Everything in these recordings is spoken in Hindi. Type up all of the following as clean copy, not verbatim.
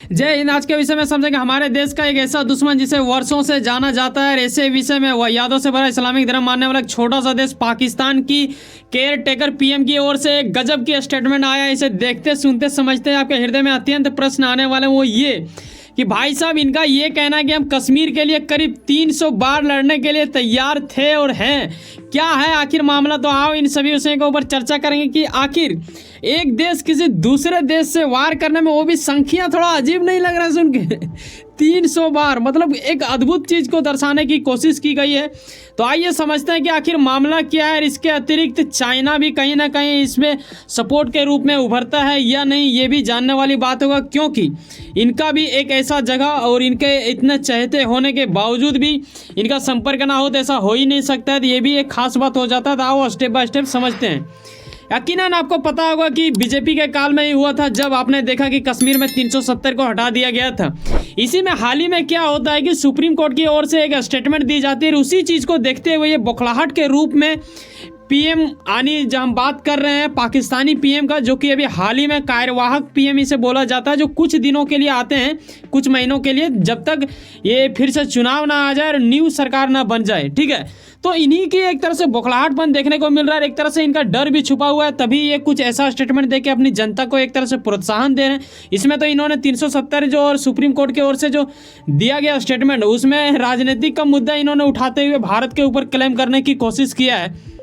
जय हिंद। आज के विषय में समझेंगे हमारे देश का एक ऐसा दुश्मन जिसे वर्षों से जाना जाता है। ऐसे विषय में वह यादों से भरा इस्लामिक धर्म मानने वाला एक छोटा सा देश पाकिस्तान की केयर टेकर पीएम की ओर से एक गजब की स्टेटमेंट आया। इसे देखते सुनते समझते आपके हृदय में अत्यंत प्रश्न आने वाले वो ये कि भाई साहब इनका ये कहना है कि हम कश्मीर के लिए करीब 300 बार लड़ने के लिए तैयार थे और हैं। क्या है आखिर मामला? तो आओ इन सभी विषयों के ऊपर चर्चा करेंगे कि आखिर एक देश किसी दूसरे देश से वार करने में, वो भी संख्या थोड़ा अजीब नहीं लग रहा है सुन के 300 बार, मतलब एक अद्भुत चीज़ को दर्शाने की कोशिश की गई है। तो आइए समझते हैं कि आखिर मामला क्या है। इसके अतिरिक्त चाइना भी कहीं ना कहीं इसमें सपोर्ट के रूप में उभरता है या नहीं, ये भी जानने वाली बात होगा, क्योंकि इनका भी एक ऐसा जगह और इनके इतने चहेते होने के बावजूद भी इनका संपर्क ना हो तो ऐसा हो ही नहीं सकता है। तो ये भी एक खास बात हो जाता है। तो आओ स्टेप बाय स्टेप समझते हैं। यकीनन आपको पता होगा कि बीजेपी के काल में ही हुआ था जब आपने देखा कि कश्मीर में 370 को हटा दिया गया था। इसी में हाल ही में क्या होता है कि सुप्रीम कोर्ट की ओर से एक स्टेटमेंट दी जाती है। उसी चीज़ को देखते हुए ये बौखलाहट के रूप में पीएम आनी, जब हम बात कर रहे हैं पाकिस्तानी पीएम का, जो कि अभी हाल ही में कार्यवाहक पीएम इसे बोला जाता है, जो कुछ दिनों के लिए आते हैं, कुछ महीनों के लिए, जब तक ये फिर से चुनाव ना आ जाए और न्यू सरकार ना बन जाए। ठीक है, तो इन्हीं की एक तरह से बौखलाहटपन देखने को मिल रहा है। एक तरह से इनका डर भी छुपा हुआ है, तभी ये कुछ ऐसा स्टेटमेंट देके अपनी जनता को एक तरह से प्रोत्साहन दे रहे हैं। इसमें तो इन्होंने 370 जो और सुप्रीम कोर्ट की ओर से जो दिया गया स्टेटमेंट, उसमें राजनीतिक का मुद्दा इन्होंने उठाते हुए भारत के ऊपर क्लेम करने की कोशिश किया है।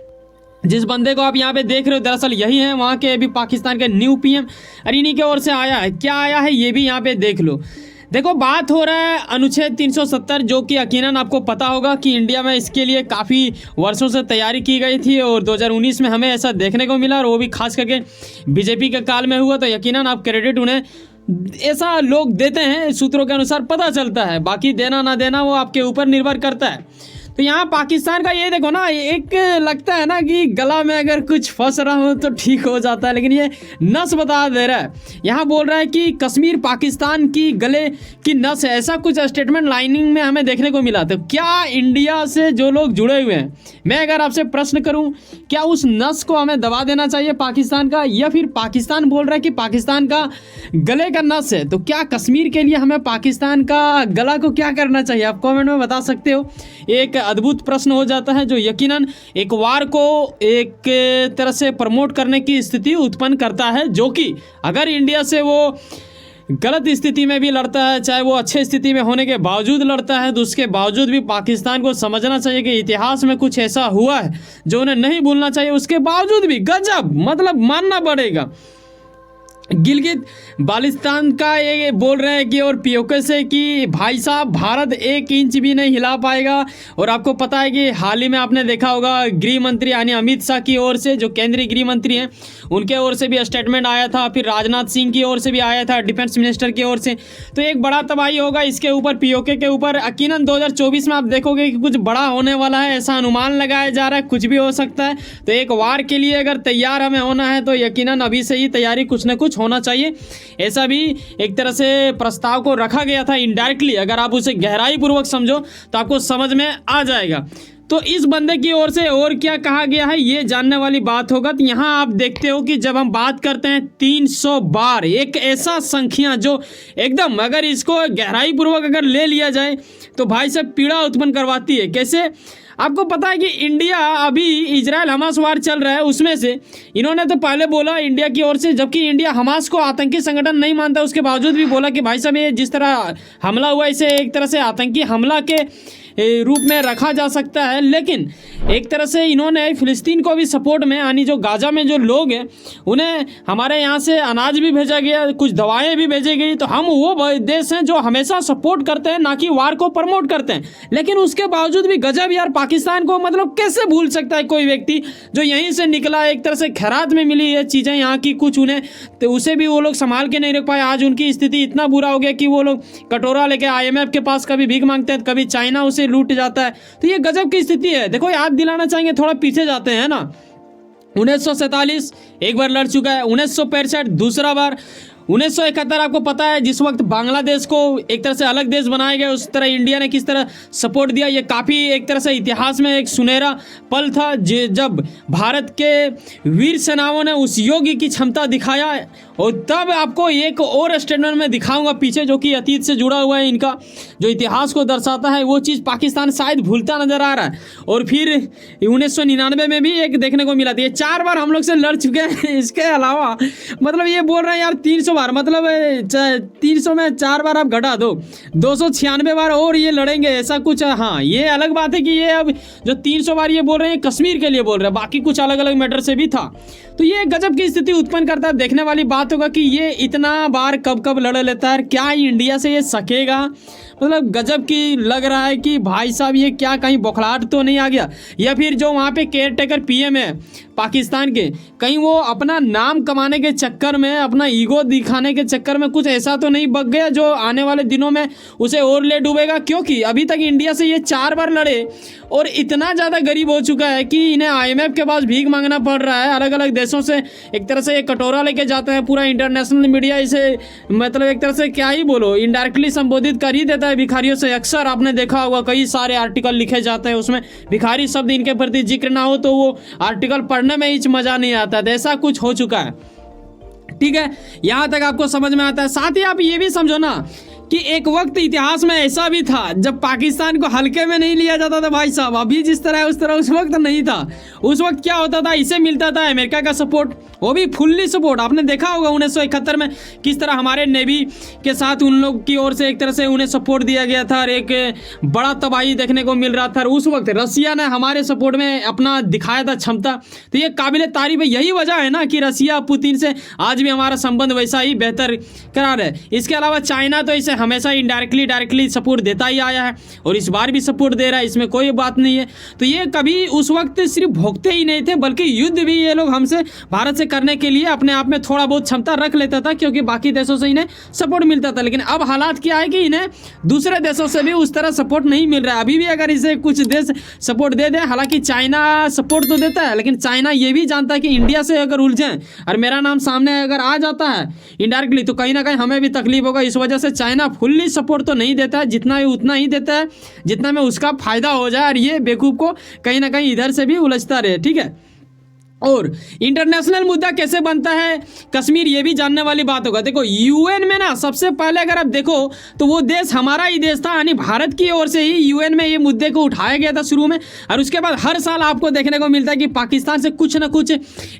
जिस बंदे को आप यहाँ पे देख रहे हो दरअसल यही है वहाँ के अभी पाकिस्तान के न्यू पीएम, और इन्हीं की ओर से आया है। क्या आया है ये भी यहाँ पे देख लो। देखो, बात हो रहा है अनुच्छेद 370, जो कि यकीनन आपको पता होगा कि इंडिया में इसके लिए काफ़ी वर्षों से तैयारी की गई थी और 2019 में हमें ऐसा देखने को मिला, और वो भी खास करके बीजेपी के काल में हुआ। तो यकीनन आप क्रेडिट उन्हें ऐसा लोग देते हैं, सूत्रों के अनुसार पता चलता है। बाकी देना ना देना वो आपके ऊपर निर्भर करता है। तो यहाँ पाकिस्तान का ये देखो ना, एक लगता है ना कि गला में अगर कुछ फंस रहा हो तो ठीक हो जाता है, लेकिन ये नस बता दे रहा है। यहाँ बोल रहा है कि कश्मीर पाकिस्तान की गले की नस है, ऐसा कुछ स्टेटमेंट लाइनिंग में हमें देखने को मिला। तो क्या इंडिया से जो लोग जुड़े हुए हैं, मैं अगर आपसे प्रश्न करूँ, क्या उस नस को हमें दबा देना चाहिए पाकिस्तान का, या फिर पाकिस्तान बोल रहा है कि पाकिस्तान का गले का नस है, तो क्या कश्मीर के लिए हमें पाकिस्तान का गला को क्या करना चाहिए? आप कमेंट में बता सकते हो। एक अद्भुत प्रश्न हो जाता है जो यकीनन एक वार को एक तरह से प्रमोट करने की स्थिति उत्पन्न करता है, जो कि अगर इंडिया से वो गलत स्थिति में भी लड़ता है, चाहे वो अच्छे स्थिति में होने के बावजूद लड़ता है, तो उसके बावजूद भी पाकिस्तान को समझना चाहिए कि इतिहास में कुछ ऐसा हुआ है जो उन्हें नहीं भूलना चाहिए। उसके बावजूद भी गजब, मतलब मानना पड़ेगा। गिलगित बाल्टिस्तान का ये बोल रहे हैं कि और पीओके से कि भाई साहब भारत 1 इंच भी नहीं हिला पाएगा। और आपको पता है कि हाल ही में आपने देखा होगा गृह मंत्री यानी अमित शाह की ओर से, जो केंद्रीय गृह मंत्री हैं, उनके ओर से भी स्टेटमेंट आया था। फिर राजनाथ सिंह की ओर से भी आया था, डिफेंस मिनिस्टर की ओर से। तो एक बड़ा तबाही होगा इसके ऊपर, पीओके के ऊपर। यकीनन 2024 में आप देखोगे कि कुछ बड़ा होने वाला है, ऐसा अनुमान लगाया जा रहा है, कुछ भी हो सकता है। तो एक वार के लिए अगर तैयार हमें होना है तो यकीनन अभी से ही तैयारी कुछ न कुछ होना चाहिए। ऐसा भी एक तरह से प्रस्ताव को रखा गया था इनडायरेक्टली। अगर आप उसे गहराई पूर्वक समझो तो आपको समझ में आ जाएगा। तो इस बंदे की ओर से और क्या कहा गया है ये जानने वाली बात होगा। तो यहाँ आप देखते हो कि जब हम बात करते हैं 300 बार, एक ऐसा संख्या जो एकदम, अगर इसको गहराई पूर्वक अगर ले लिया जाए तो भाई साहब पीड़ा उत्पन्न करवाती है। कैसे? आपको पता है कि इंडिया अभी इजराइल हमास वार चल रहा है, उसमें से इन्होंने तो पहले बोला इंडिया की ओर से, जबकि इंडिया हमास को आतंकी संगठन नहीं मानता, उसके बावजूद भी बोला कि भाई साहब ये जिस तरह हमला हुआ इसे एक तरह से आतंकी हमला के रूप में रखा जा सकता है। लेकिन एक तरह से इन्होंने फिलिस्तीन को भी सपोर्ट में, यानी जो गाजा में जो लोग हैं उन्हें हमारे यहाँ से अनाज भी भेजा गया, कुछ दवाएं भी भेजी गई। तो हम वो देश हैं जो हमेशा सपोर्ट करते हैं, ना कि वार को प्रमोट करते हैं। लेकिन उसके बावजूद भी गजब यार, पाकिस्तान को मतलब कैसे भूल सकता है कोई व्यक्ति जो यहीं से निकला, एक तरह से खैरात में मिली ये चीज़ें यहाँ की कुछ उन्हें, तो उसे भी वो लोग संभाल के नहीं रख पाए। आज उनकी स्थिति इतना बुरा हो गया कि वो लोग कटोरा लेके IMF के पास कभी भीख मांगते हैं, कभी चाइना उसे लूट जाता है। तो ये गजब की स्थिति है। देखो, याद दिलाना चाहेंगे, थोड़ा पीछे जाते हैं ना। 1947 एक बार लड़ चुका है, 1965 दूसरा बार, 1971 आपको पता है, जिस वक्त बांग्लादेश को एक तरह से अलग देश बनाया गया, उस तरह इंडिया ने किस तरह सपोर्ट दिया। ये काफ़ी एक तरह से इतिहास में एक सुनहरा पल था जब भारत के वीर सेनाओं ने उस योग्य की क्षमता दिखाया। और तब आपको एक और स्टेटमेंट में दिखाऊंगा पीछे, जो कि अतीत से जुड़ा हुआ है, इनका जो इतिहास को दर्शाता है। वो चीज़ पाकिस्तान शायद भूलता नजर आ रहा है। और फिर 1999 में भी एक देखने को मिला था। ये 4 बार हम लोग से लड़ चुके हैं। इसके अलावा मतलब ये बोल रहे हैं यार 300 बार, मतलब 300 में 4 बार आप घटा दो, 296 बार और ये लड़ेंगे, ऐसा कुछ। हाँ, ये अलग बात है कि ये अब जो 300 बार ये बोल रहे हैं कश्मीर के लिए बोल रहे हैं, बाकी कुछ अलग अलग मैटर से भी था। तो ये गजब की स्थिति उत्पन्न करता है। देखने वाली बात होगा कि ये इतना बार कब कब लड़ लेता है, क्या इंडिया से ये सकेगा। मतलब गजब की लग रहा है कि भाई साहब ये क्या कहीं बौखलाहट तो नहीं आ गया, या फिर जो वहाँ पे केयर टेकर पीएम है पाकिस्तान के, कहीं वो अपना नाम कमाने के चक्कर में, अपना ईगो दिखाने के चक्कर में कुछ ऐसा तो नहीं बक गया जो आने वाले दिनों में उसे और ले डूबेगा। क्योंकि अभी तक इंडिया से ये 4 बार लड़े और इतना ज़्यादा गरीब हो चुका है कि इन्हें IMF के पास भीख मांगना पड़ रहा है। अलग अलग देशों से एक तरह से ये कटोरा लेके जाते हैं। पूरा इंटरनेशनल मीडिया इसे मतलब एक तरह से क्या ही बोलो, इनडायरेक्टली संबोधित कर ही देता है भिखारियों से। अक्सर आपने देखा होगा कई सारे आर्टिकल लिखे जाते हैं, उसमें भिखारी शब्द इनके प्रति जिक्र ना हो तो वो आर्टिकल पढ़ने में ही मज़ा नहीं आता। तो ऐसा कुछ हो चुका है। ठीक है, यहाँ तक आपको समझ में आता है। साथ ही आप ये भी समझो ना कि एक वक्त इतिहास में ऐसा भी था जब पाकिस्तान को हल्के में नहीं लिया जाता था भाई साहब। अभी जिस तरह है उस तरह उस वक्त नहीं था। उस वक्त क्या होता था, इसे मिलता था अमेरिका का सपोर्ट, वो भी फुल्ली सपोर्ट। आपने देखा होगा 1971 में किस तरह हमारे नेवी के साथ उन लोग की ओर से एक तरह से उन्हें सपोर्ट दिया गया था और एक बड़ा तबाही देखने को मिल रहा था। उस वक्त रसिया ने हमारे सपोर्ट में अपना दिखाया था क्षमता। तो ये काबिल तारीफ है। यही वजह है ना कि रसिया पुतिन से आज भी हमारा संबंध वैसा ही बेहतर करार है। इसके अलावा चाइना तो इसे हमेशा इनडायरेक्टली डायरेक्टली सपोर्ट देता ही आया है और इस बार भी सपोर्ट दे रहा है, इसमें कोई बात नहीं है। तो ये कभी उस वक्त सिर्फ भोगते ही नहीं थे, बल्कि युद्ध भी ये लोग हमसे भारत से करने के लिए अपने आप में थोड़ा बहुत क्षमता रख लेता था, क्योंकि बाकी देशों से इन्हें सपोर्ट मिलता था। लेकिन अब हालात क्या है कि इन्हें दूसरे देशों से भी उस तरह सपोर्ट नहीं मिल रहा है। अभी भी अगर इसे कुछ देश सपोर्ट दे दे, हालांकि चाइना सपोर्ट तो देता है, लेकिन चाइना ये भी जानता है कि इंडिया से अगर उलझें और मेरा नाम सामने अगर आ जाता है इनडायरेक्टली तो कहीं ना कहीं हमें भी तकलीफ होगा। इस वजह से चाइना फुल्ली सपोर्ट तो नहीं देता है, जितना ही उतना ही देता है जितना में उसका फायदा हो जाए और ये बेवकूफ़ को कहीं ना कहीं इधर से भी उलझता रहे। ठीक है, और इंटरनेशनल मुद्दा कैसे बनता है कश्मीर, ये भी जानने वाली बात होगा। देखो यूएन में ना सबसे पहले अगर आप देखो तो वो देश हमारा ही देश था, यानी भारत की ओर से ही यूएन में ये मुद्दे को उठाया गया था शुरू में। और उसके बाद हर साल आपको देखने को मिलता है कि पाकिस्तान से कुछ ना कुछ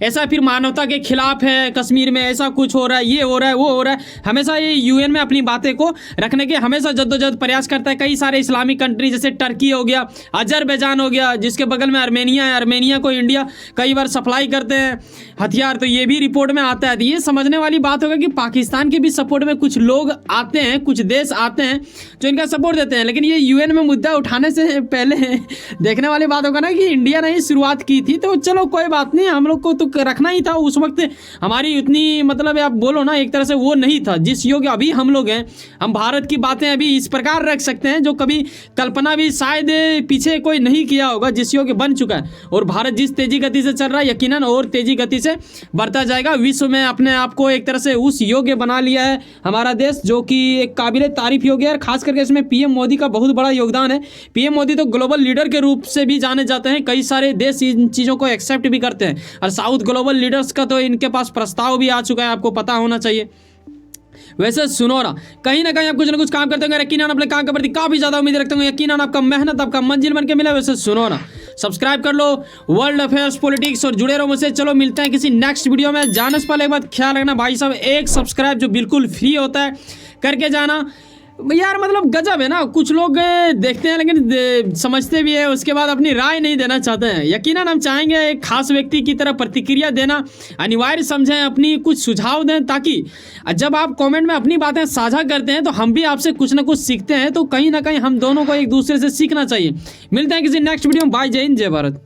ऐसा फिर मानवता के खिलाफ है, कश्मीर में ऐसा कुछ हो रहा है, ये हो रहा है, वो हो रहा है। हमेशा ये यूएन में अपनी बातें को रखने के हमेशा जद्दोजहद प्रयास करता है। कई सारे इस्लामिक कंट्री जैसे टर्की हो गया, अजरबैजान हो गया, जिसके बगल में आर्मेनिया है, आर्मेनिया को इंडिया कई बार सप्लाई करते हैं हथियार, तो ये भी रिपोर्ट में आता है। तो ये समझने वाली बात होगा कि पाकिस्तान के भी सपोर्ट में कुछ लोग आते हैं, कुछ देश आते हैं जो इनका सपोर्ट देते हैं। लेकिन ये यूएन में मुद्दा उठाने से पहले देखने वाली बात होगा ना कि इंडिया ने ही शुरुआत की थी, तो चलो कोई बात नहीं, हम लोग को तो रखना ही था। उस वक्त हमारी उतनी मतलब आप बोलो ना एक तरह से वो नहीं था जिस योग्य अभी हम लोग हैं। हम भारत की बातें अभी इस प्रकार रख सकते हैं जो कभी कल्पना भी शायद पीछे कोई नहीं किया होगा, जिस योग्य बन चुका है। और भारत जिस तेजी गति से चल रहा है यकीनन और तेजी गति से बढ़ता जाएगा। विश्व में अपने आप को एक तरह से उस योग्य बना लिया है हमारा देश, जो कि एक काबिल तारीफ योग्य है। खास करके इसमें पीएम मोदी का बहुत बड़ा योगदान है। पीएम मोदी तो ग्लोबल लीडर के रूप से भी जाने जाते हैं, कई सारे देश इन चीज़ों को एक्सेप्ट भी करते हैं। और साउथ ग्लोबल लीडर्स का तो इनके पास प्रस्ताव भी आ चुका है, आपको पता होना चाहिए। वैसे सुनो ना कहीं आप कुछ ना कुछ काम करते होंगे, यकीनन अपने काम के प्रति काफ़ी ज़्यादा उम्मीद रखते होंगे, यकीनन आपका मेहनत आपका मंजिल बन के मिला। वैसे सुनो ना, सब्सक्राइब कर लो वर्ल्ड अफेयर्स पॉलिटिक्स और जुड़े रहो मुझसे। चलो मिलते हैं किसी नेक्स्ट वीडियो में। जाने से पहले एक बात ख्याल रखना भाई साहब, एक सब्सक्राइब जो बिल्कुल फ्री होता है करके जाना यार। मतलब गजब है ना, कुछ लोग देखते हैं लेकिन समझते भी है, उसके बाद अपनी राय नहीं देना चाहते हैं। यकीनन हम चाहेंगे एक खास व्यक्ति की तरह प्रतिक्रिया देना अनिवार्य समझें, अपनी कुछ सुझाव दें, ताकि जब आप कमेंट में अपनी बातें साझा करते हैं तो हम भी आपसे कुछ ना कुछ सीखते हैं। तो कहीं ना कहीं हम दोनों को एक दूसरे से सीखना चाहिए। मिलते हैं किसी नेक्स्ट वीडियो में। बाय, जय हिंद, जय भारत।